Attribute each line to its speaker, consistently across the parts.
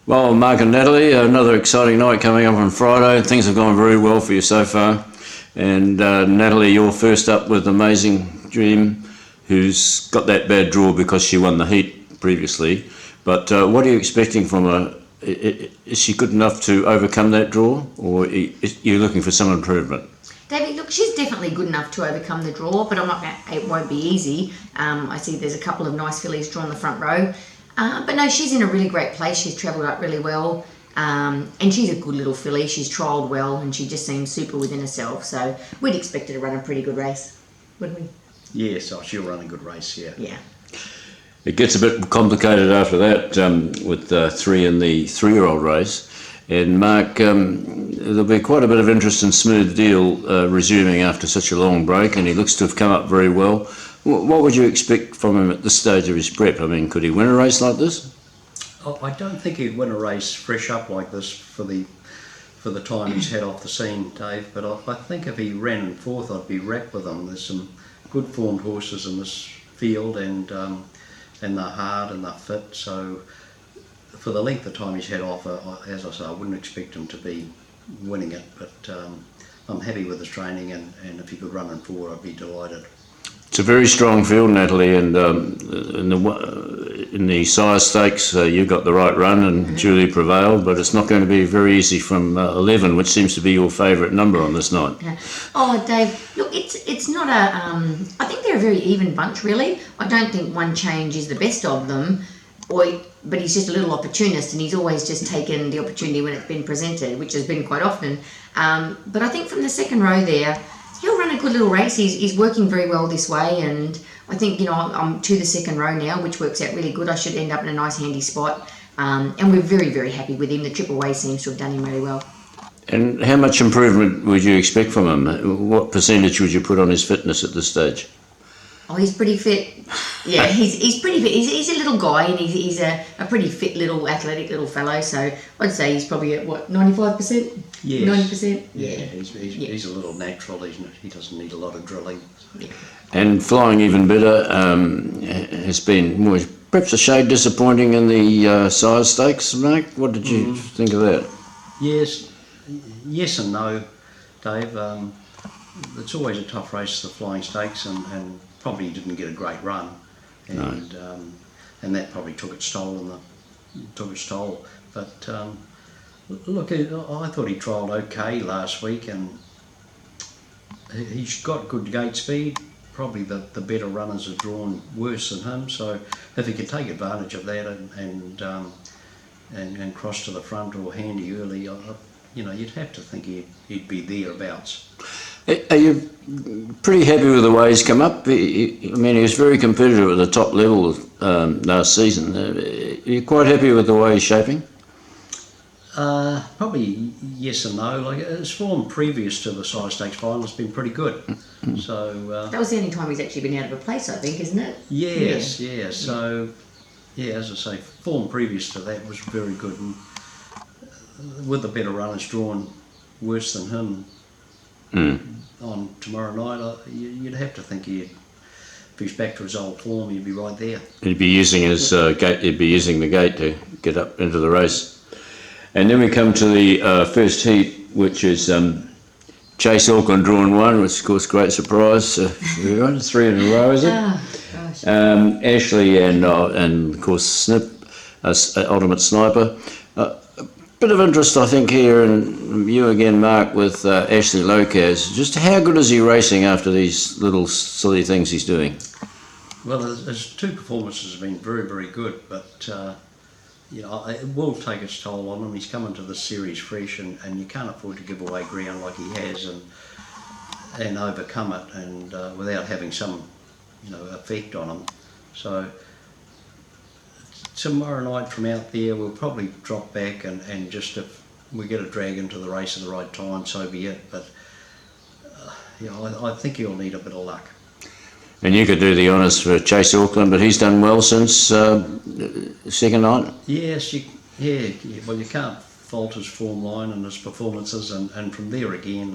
Speaker 1: Well, Mark and Natalie, another exciting night coming up on Friday. Things have gone very well for you so far. And Natalie, you're first up with Amazing Dream, who's got that bad draw because she won the heat previously. But what are you expecting from her? Is she good enough to overcome that draw, or are you looking for some improvement?
Speaker 2: David, look, she's definitely good enough to overcome the draw, but it won't be easy. I see there's a couple of nice fillies drawn the front row. But no, she's in a really great place. She's travelled up really well. And she's a good little filly. She's trialled well, and she just seems super within herself. So we'd expect her to run a pretty good race, wouldn't we?
Speaker 3: Yes, she'll run a good race, yeah.
Speaker 2: Yeah.
Speaker 1: It gets a bit complicated after that with 3 in the 3-year-old race. And Mark, there'll be quite a bit of interest in Smooth Deal resuming after such a long break, and he looks to have come up very well. What would you expect from him at this stage of his prep? I mean, could he win a race like this?
Speaker 3: I don't think he'd win a race fresh up like this for the time he's had off the scene, Dave. But I think if he ran in fourth, I'd be wrapped with him. There's some good formed horses in this field, and they're hard and they're fit. So for the length of time he's had off, as I say, I wouldn't expect him to be winning it. But I'm happy with his training, and if he could run in 4, I'd be delighted.
Speaker 1: It's a very strong field, Natalie, and in the sire stakes, you got the right run and Julie prevailed, but it's not going to be very easy from 11, which seems to be your favourite number on this night.
Speaker 2: Yeah. Oh, Dave, look, it's not a. I think they're a very even bunch, really. I don't think one change is the best of them, but he's just a little opportunist, and he's always just taken the opportunity when it's been presented, which has been quite often. But I think from the second row there, he'll run a good little race. He's working very well this way, and I think, I'm to the second row now, which works out really good. I should end up in a nice handy spot, and we're very, very happy with him. The triple way seems to have done him really well.
Speaker 1: And how much improvement would you expect from him? What percentage would you put on his fitness at this stage?
Speaker 2: Oh, he's pretty fit. Yeah, he's pretty fit. He's a little guy, and he's a pretty fit little athletic little fellow. So I'd say he's probably at 95%.
Speaker 3: Yes.
Speaker 2: 90%.
Speaker 3: Yeah, he's a little natural. He doesn't need a lot of drilling.
Speaker 2: Yeah.
Speaker 1: And flying even better has been perhaps a shade disappointing in the size stakes, Mark. What did you think of that?
Speaker 3: Yes and no, Dave. It's always a tough race, the flying stakes, and probably didn't get a great run, and that probably took its toll. But look, I thought he trialled okay last week, and he's got good gate speed. Probably the better runners have drawn worse than him. So if he could take advantage of that and cross to the front or handy early, you'd have to think he'd be thereabouts.
Speaker 1: Are you pretty happy with the way he's come up? He was very competitive at the top level last season. Are you quite happy with the way he's shaping?
Speaker 3: Probably yes and no. Like, his form previous to the size stakes final has been pretty good. So
Speaker 2: that was the only time he's actually been out of a place, I think, isn't it?
Speaker 3: Yes, yeah. So as I say, form previous to that was very good, and with the better runners drawn worse than him on tomorrow night, you'd have to think if he's back to his old form, he'd be right there.
Speaker 1: He'd be using his gate. He'd be using the gate to get up into the race. And then we come to the first heat, which is Chase Auckland drawn 1, which of course great surprise. 3 in a row, is it?
Speaker 2: Oh, gosh.
Speaker 1: Ashley and of course Snip, Ultimate Sniper. Bit of interest, I think, here, and you again, Mark, with Ashley Locas. Just how good is he racing after these little silly things he's doing?
Speaker 3: Well, his 2 performances have been very, very good, but it will take its toll on him. He's coming to the series fresh, and you can't afford to give away ground like he has and overcome it, and without having some effect on him. So tomorrow night from out there, we'll probably drop back and just, if we get a drag into the race at the right time, so be it. But I think he'll need a bit of luck.
Speaker 1: And you could do the honours for Chase Auckland, but he's done well since second night.
Speaker 3: Yes, well, you can't fault his form line and his performances, and from there again,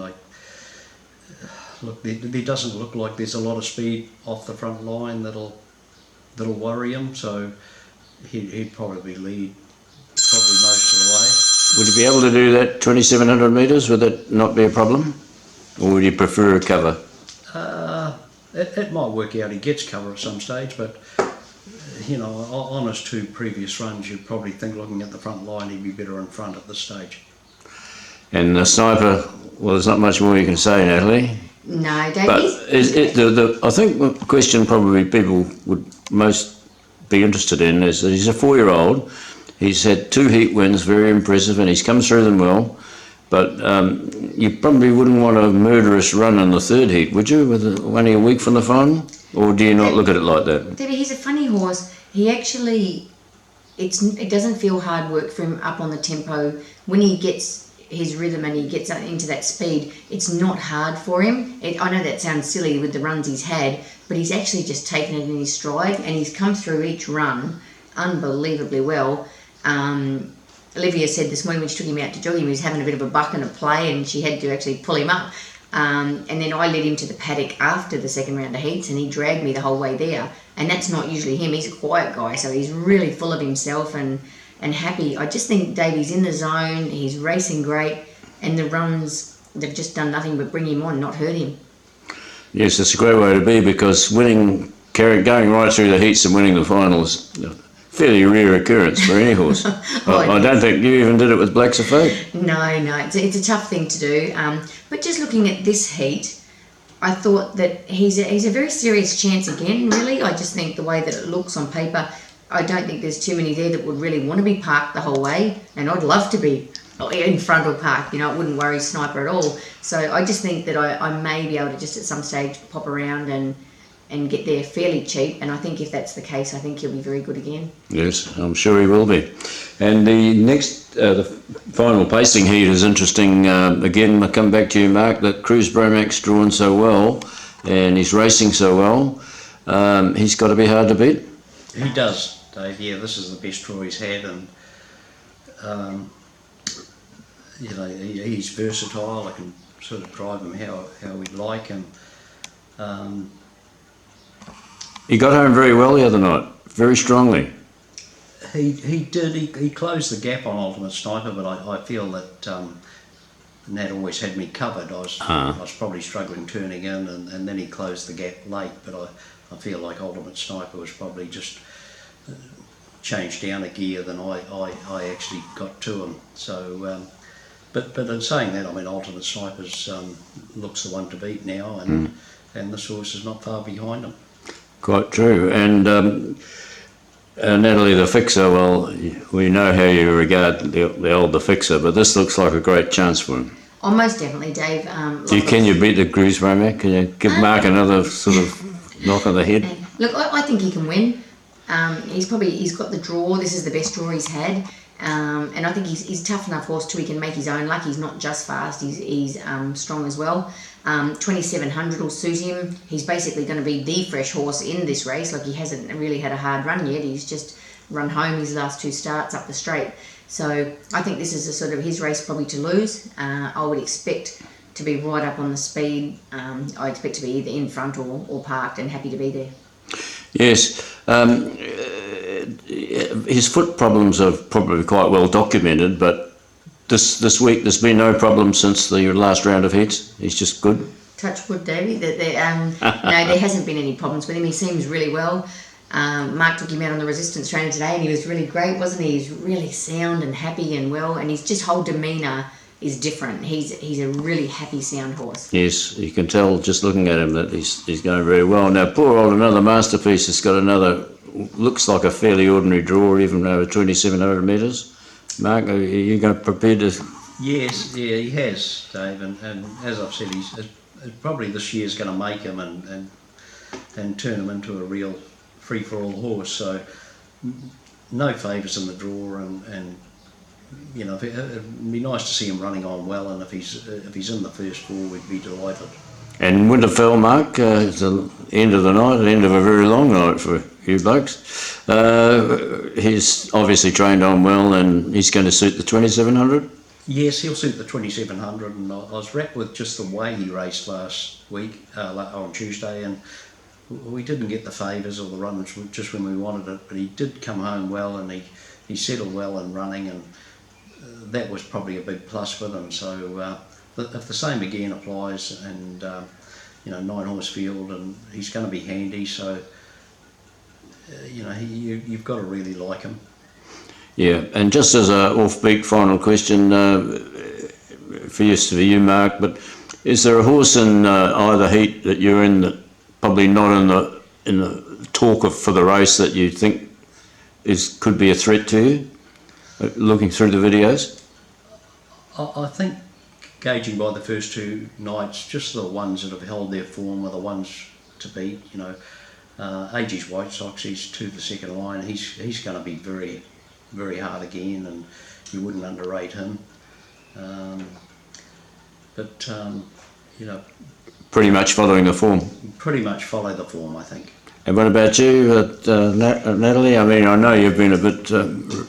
Speaker 3: look, there doesn't look like there's a lot of speed off the front line that'll worry him. So he'd probably lead most of the way.
Speaker 1: Would you be able to do that 2,700 metres? Would that not be a problem? Or would you prefer a cover?
Speaker 3: It might work out he gets cover at some stage, but you know, on his 2 previous runs, you'd probably think, looking at the front line, he'd be better in front at this stage.
Speaker 1: And the sniper, well, there's not much more you can say, Natalie.
Speaker 2: No,
Speaker 1: But
Speaker 2: Davies.
Speaker 1: I think the question probably people would most be interested in is that he's a 4-year-old. He's had 2 heat wins, very impressive, and he's come through them well. But you probably wouldn't want a murderous run in the 3rd heat, would you, with only a week from the final? Or do you not look at it like that?
Speaker 2: David, he's a funny horse. He actually, it doesn't feel hard work for him up on the tempo. When he gets his rhythm and he gets into that speed, it's not hard for him. I know that sounds silly with the runs he's had, but he's actually just taken it in his stride, and he's come through each run unbelievably well. Olivia said this morning when she took him out to jogging, he was having a bit of a buck and a play, and she had to actually pull him up. And then I led him to the paddock after the 2nd round of heats, and he dragged me the whole way there. And that's not usually him. He's a quiet guy, so he's really full of himself and happy. I just think Davey's in the zone. He's racing great, and the runs, they've just done nothing but bring him on, not hurt him.
Speaker 1: Yes, that's a great way to be, because going right through the heats and winning the finals, fairly rare occurrence for any horse. I don't think you even did it with Blacks of Fate.
Speaker 2: No, it's a tough thing to do. But just looking at this heat, I thought that he's a very serious chance again, really. I just think the way that it looks on paper, I don't think there's too many there that would really want to be parked the whole way, and I'd love to be in front or parked, it wouldn't worry Sniper at all. So I just think that I may be able to just at some stage pop around and get there fairly cheap, and I think if that's the case, I think he'll be very good again.
Speaker 1: Yes, I'm sure he will be. And the next, the final pacing heat is interesting. Again, I come back to you, Mark, that Cruz Bromac's drawn so well, and he's racing so well. He's got to be hard to beat.
Speaker 3: He does, Dave. Yeah, this is the best draw he's had, and he's versatile. I can sort of drive him how we'd like, and
Speaker 1: he got home very well the other night, very strongly.
Speaker 3: He did. He closed the gap on Ultimate Sniper, but I feel that Nat always had me covered. I was probably struggling turning in, and then he closed the gap late. But I feel like Ultimate Sniper was probably just changed down a gear than I actually got to him. So, but in saying that, I mean, Ultimate Sniper's looks the one to beat now, and this horse is not far behind him.
Speaker 1: Quite true. And Natalie, the Fixer, well, we know how you regard the old The Fixer, but this looks like a great chance for him.
Speaker 2: Oh, most definitely, Dave.
Speaker 1: Can you beat the Cruz Bromac? Can you give Mark another sort of knock on the head?
Speaker 2: Look, I think he can win. He's got the draw. This is the best draw he's had. And I think he's a tough enough horse too. He can make his own luck. He's not just fast, he's strong as well. 2,700 will suit him. He's basically going to be the fresh horse in this race. Like, he hasn't really had a hard run yet. He's just run home his last 2 starts up the straight. So I think this is a sort of his race probably to lose. I would expect to be right up on the speed. I expect to be either in front or parked, and happy to be there.
Speaker 1: Yes. His foot problems are probably quite well documented, but this week there's been no problem since the last round of heats. He's just good.
Speaker 2: Touch wood, Davey. No, there hasn't been any problems with him. He seems really well. Mark took him out on the resistance trainer today, and he was really great, wasn't he? He's really sound and happy and well, and his just whole demeanour is different. He's a really happy, sound horse.
Speaker 1: Yes, you can tell just looking at him that he's going very well. Now, poor old Another Masterpiece has got looks like a fairly ordinary draw, even over 2,700 metres. Mark, are you going to prepare to...
Speaker 3: Yes, yeah, he has, Dave, and as I've said, he's probably this year's going to make him and turn him into a real free-for-all horse. So no favours in the draw, and it'd be nice to see him running on well, and if he's in the first 4, we'd be delighted. And
Speaker 1: Winterfell, Mark, it's the end of the night, the end of a very long night for you blokes. He's obviously trained on well, and he's going to suit the 2,700?
Speaker 3: Yes, he'll suit the 2,700, and I was wrapped with just the way he raced last week, on Tuesday, and we didn't get the favours or the runs just when we wanted it, but he did come home well, and he settled well in running, and that was probably a big plus with him. So if the same again applies, and 9-horse field, and he's going to be handy, so you've got to really like him.
Speaker 1: Yeah, and just as a off-beat final question for you, Mark, but is there a horse in either heat that you're in that probably not in the talk for the race that you think could be a threat to you, looking through the videos?
Speaker 3: I think, gauging by the first two nights, just the ones that have held their form are the ones to beat. AG's White Sox, he's to the second line. He's going to be very, very hard again, and you wouldn't underrate him.
Speaker 1: Pretty much following the form.
Speaker 3: Pretty much follow the form, I think.
Speaker 1: And what about you, Natalie? I mean, I know you've been a bit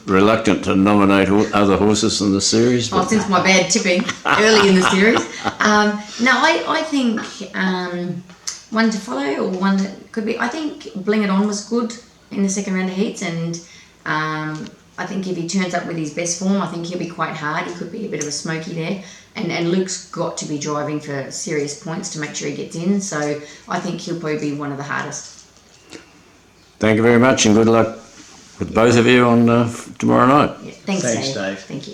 Speaker 1: reluctant to nominate other horses in the series.
Speaker 2: But since my bad tipping early in the series. No, I think one to follow, or one that could be. I think Bling It On was good in the second round of heats, and I think if he turns up with his best form, I think he'll be quite hard. He could be a bit of a smoky there. And Luke's got to be driving for serious points to make sure he gets in. So I think he'll probably be one of the hardest.
Speaker 1: Thank you very much, and good luck with both of you on tomorrow night.
Speaker 2: Yeah, thanks,
Speaker 3: Thanks,
Speaker 2: Dave.
Speaker 3: Dave.
Speaker 2: Thank you.